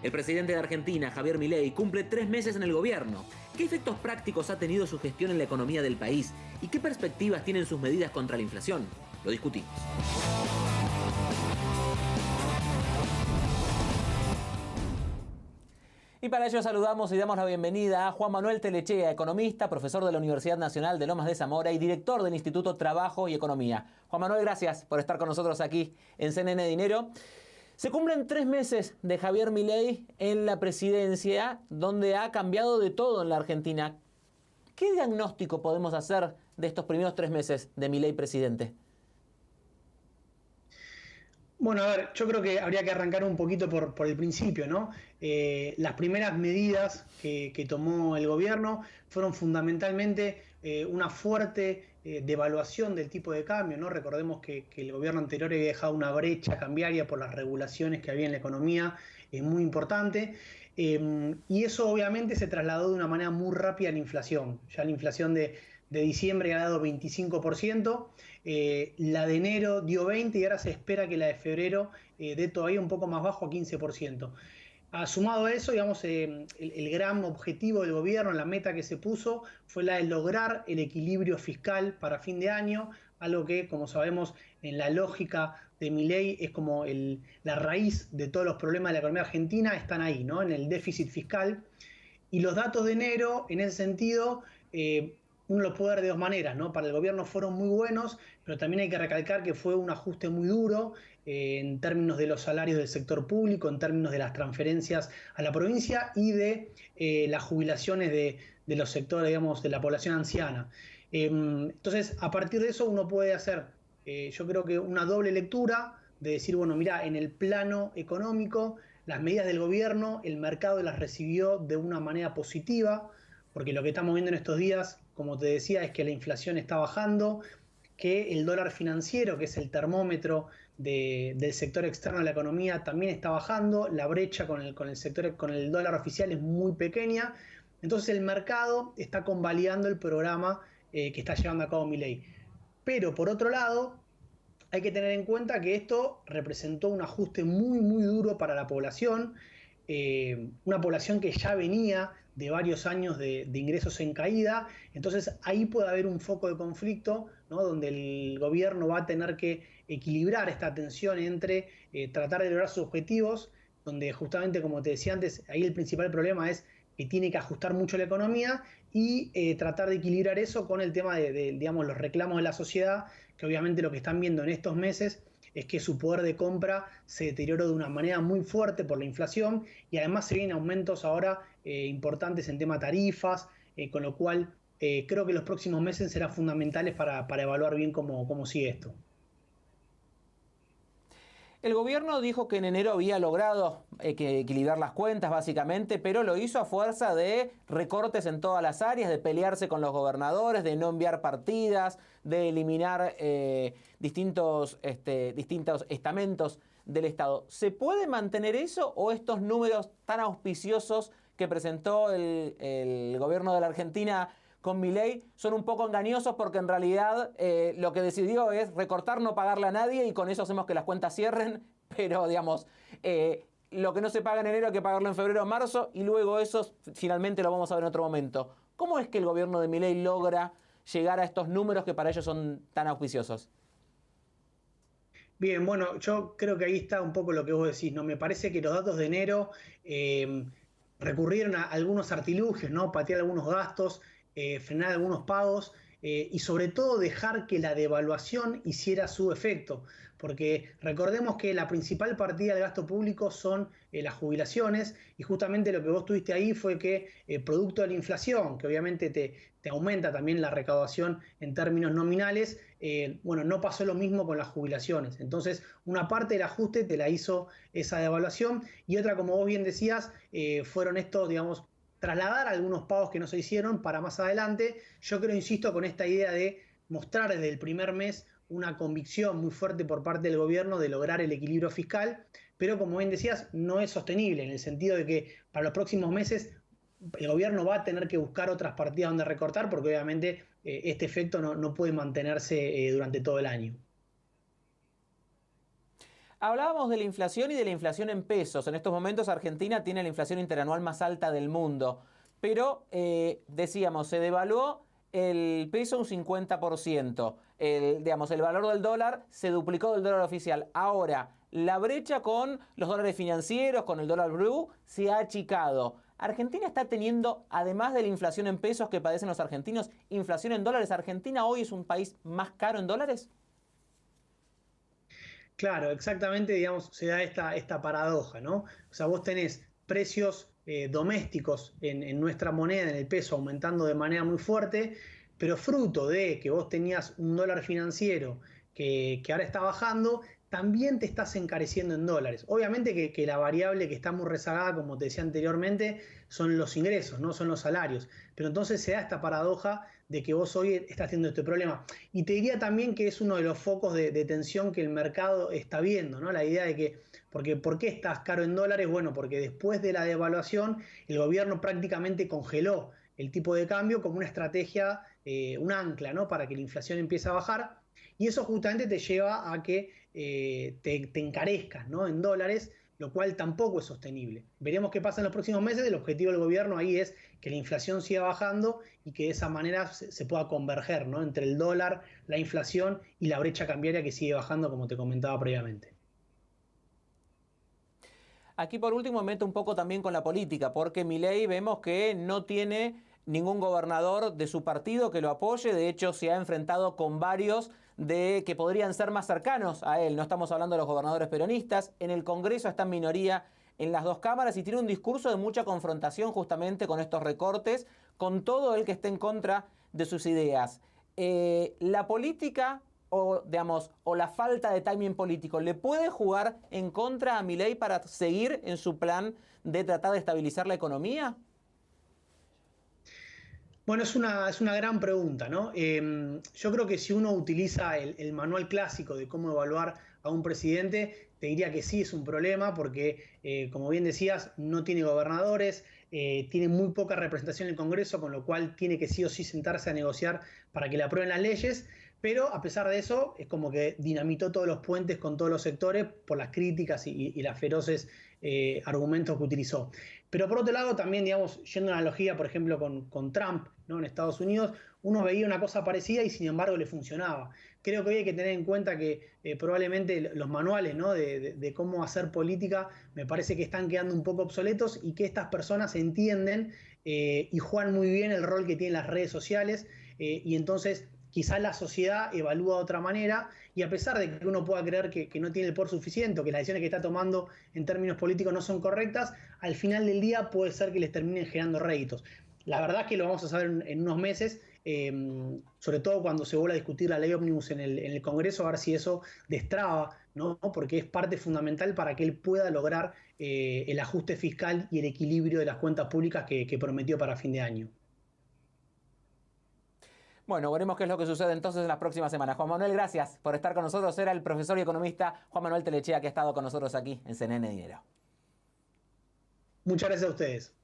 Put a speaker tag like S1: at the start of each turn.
S1: El presidente de Argentina, Javier Milei, cumple 3 meses en el gobierno. ¿Qué efectos prácticos ha tenido su gestión en la economía del país? ¿Y qué perspectivas tienen sus medidas contra la inflación? Lo discutimos. Y para ello saludamos y damos la bienvenida a Juan Manuel Telechea, economista, profesor de la Universidad Nacional de Lomas de Zamora y director del Instituto Trabajo y Economía. Juan Manuel, gracias por estar con nosotros aquí en CNN Dinero. Se cumplen 3 meses de Javier Milei en la presidencia, donde ha cambiado de todo en la Argentina. ¿Qué diagnóstico podemos hacer de estos primeros 3 meses de Milei presidente?
S2: Bueno, a ver, yo creo que habría que arrancar un poquito por el principio, ¿no? Las primeras medidas que tomó el gobierno fueron fundamentalmente una fuerte devaluación del tipo de cambio, ¿no? Recordemos que el gobierno anterior había dejado una brecha cambiaria por las regulaciones que había en la economía, muy importante, y eso obviamente se trasladó de una manera muy rápida a la inflación. Ya la inflación de diciembre ha dado 25%, la de enero dio 20% y ahora se espera que la de febrero dé todavía un poco más bajo, a 15%. Sumado a eso, digamos, el gran objetivo del gobierno, la meta que se puso, fue la de lograr el equilibrio fiscal para fin de año, algo que, como sabemos, en la lógica de Milei es como la raíz de todos los problemas de la economía argentina, están ahí, ¿no? En el déficit fiscal. Y los datos de enero, en ese sentido, uno los puede ver de dos maneras, ¿no? Para el gobierno fueron muy buenos, pero también hay que recalcar que fue un ajuste muy duro en términos de los salarios del sector público, en términos de las transferencias a la provincia y de las jubilaciones de los sectores, digamos, de la población anciana. Entonces, a partir de eso uno puede hacer, yo creo que una doble lectura de decir, bueno, mira, en el plano económico, las medidas del gobierno, el mercado las recibió de una manera positiva, porque lo que estamos viendo en estos días, como te decía, es que la inflación está bajando, que el dólar financiero, que es el termómetro del sector externo de la economía, también está bajando, la brecha con el dólar oficial es muy pequeña, entonces el mercado está convalidando el programa que está llevando a cabo Milei. Pero por otro lado, hay que tener en cuenta que esto representó un ajuste muy, muy duro para la población, una población que ya venía de varios años de ingresos en caída, entonces ahí puede haber un foco de conflicto, ¿no? Donde el gobierno va a tener que equilibrar esta tensión entre tratar de lograr sus objetivos, donde justamente, como te decía antes, ahí el principal problema es que tiene que ajustar mucho la economía y tratar de equilibrar eso con el tema digamos, los reclamos de la sociedad, que obviamente lo que están viendo en estos meses es que su poder de compra se deterioró de una manera muy fuerte por la inflación y además se vienen aumentos ahora importantes en tema tarifas, con lo cual creo que los próximos meses serán fundamentales para evaluar bien cómo sigue esto.
S1: El gobierno dijo que en enero había logrado equilibrar las cuentas, básicamente, pero lo hizo a fuerza de recortes en todas las áreas, de pelearse con los gobernadores, de no enviar partidas, de eliminar distintos estamentos del Estado. ¿Se puede mantener eso o estos números tan auspiciosos que presentó el gobierno de la Argentina con Milei son un poco engañosos porque en realidad lo que decidió es recortar, no pagarle a nadie y con eso hacemos que las cuentas cierren, pero digamos, lo que no se paga en enero hay que pagarlo en febrero o marzo y luego eso finalmente lo vamos a ver en otro momento? ¿Cómo es que el gobierno de Milei logra llegar a estos números que para ellos son tan auspiciosos?
S2: Bien, bueno, yo creo que ahí está un poco lo que vos decís, ¿no? Me parece que los datos de enero recurrieron a algunos artilugios, ¿no? Patear algunos gastos, frenar algunos pagos y sobre todo dejar que la devaluación hiciera su efecto, porque recordemos que la principal partida del gasto público son las jubilaciones y justamente lo que vos tuviste ahí fue que producto de la inflación, que obviamente te aumenta también la recaudación en términos nominales, bueno, no pasó lo mismo con las jubilaciones. Entonces, una parte del ajuste te la hizo esa devaluación y otra, como vos bien decías, fueron estos, digamos, trasladar algunos pagos que no se hicieron para más adelante. Yo creo, insisto, con esta idea de mostrar desde el primer mes una convicción muy fuerte por parte del gobierno de lograr el equilibrio fiscal, pero como bien decías, no es sostenible en el sentido de que para los próximos meses el gobierno va a tener que buscar otras partidas donde recortar porque obviamente este efecto no puede mantenerse durante todo el año.
S1: Hablábamos de la inflación y de la inflación en pesos. En estos momentos Argentina tiene la inflación interanual más alta del mundo. Pero, decíamos, se devaluó el peso un 50%. El valor del dólar se duplicó del dólar oficial. Ahora, la brecha con los dólares financieros, con el dólar blue, se ha achicado. Argentina está teniendo, además de la inflación en pesos que padecen los argentinos, inflación en dólares. ¿Argentina hoy es un país más caro en dólares?
S2: Claro, exactamente, digamos, se da esta paradoja, ¿no? O sea, vos tenés precios domésticos en nuestra moneda, en el peso, aumentando de manera muy fuerte, pero fruto de que vos tenías un dólar financiero que ahora está bajando, también te estás encareciendo en dólares. Obviamente que la variable que está muy rezagada, como te decía anteriormente, son los ingresos, no son los salarios. Pero entonces se da esta paradoja de que vos hoy estás teniendo este problema. Y te diría también que es uno de los focos de tensión que el mercado está viendo, ¿no? La idea de que, ¿por qué estás caro en dólares? Bueno, porque después de la devaluación, el gobierno prácticamente congeló el tipo de cambio como una estrategia, un ancla, ¿no? Para que la inflación empiece a bajar. Y eso justamente te lleva a que te encarezcas, ¿no? En dólares, lo cual tampoco es sostenible. Veremos qué pasa en los próximos meses. El objetivo del gobierno ahí es que la inflación siga bajando y que de esa manera se pueda converger, ¿no? Entre el dólar, la inflación y la brecha cambiaria que sigue bajando, como te comentaba previamente.
S1: Aquí por último meto un poco también con la política, porque Milei vemos que no tiene ningún gobernador de su partido que lo apoye. De hecho, se ha enfrentado con varios de que podrían ser más cercanos a él. No estamos hablando de los gobernadores peronistas. En el Congreso está en minoría en las dos cámaras y tiene un discurso de mucha confrontación justamente con estos recortes, con todo el que esté en contra de sus ideas. La política o la falta de timing político le puede jugar en contra a Milei para seguir en su plan de tratar de estabilizar la economía?
S2: Bueno, es una gran pregunta, ¿no? Yo creo que si uno utiliza el manual clásico de cómo evaluar a un presidente, te diría que sí es un problema porque, como bien decías, no tiene gobernadores, tiene muy poca representación en el Congreso, con lo cual tiene que sí o sí sentarse a negociar para que le aprueben las leyes. Pero a pesar de eso, es como que dinamitó todos los puentes con todos los sectores por las críticas y las feroces argumentos que utilizó. Pero por otro lado, también, digamos, yendo a una analogía, por ejemplo, con Trump, ¿no? En Estados Unidos, uno veía una cosa parecida y sin embargo le funcionaba. Creo que hoy hay que tener en cuenta que probablemente los manuales, ¿no? de cómo hacer política me parece que están quedando un poco obsoletos y que estas personas entienden y juegan muy bien el rol que tienen las redes sociales y entonces quizás la sociedad evalúa de otra manera y a pesar de que uno pueda creer que no tiene el poder suficiente o que las decisiones que está tomando en términos políticos no son correctas, al final del día puede ser que les terminen generando réditos. La verdad es que lo vamos a saber en unos meses, sobre todo cuando se vuelva a discutir la ley ómnibus en el Congreso, a ver si eso destraba, ¿no? Porque es parte fundamental para que él pueda lograr el ajuste fiscal y el equilibrio de las cuentas públicas que prometió para fin de año.
S1: Bueno, veremos qué es lo que sucede entonces en las próximas semanas. Juan Manuel, gracias por estar con nosotros. Era el profesor y economista Juan Manuel Telechea que ha estado con nosotros aquí en CNN Dinero.
S2: Muchas gracias a ustedes.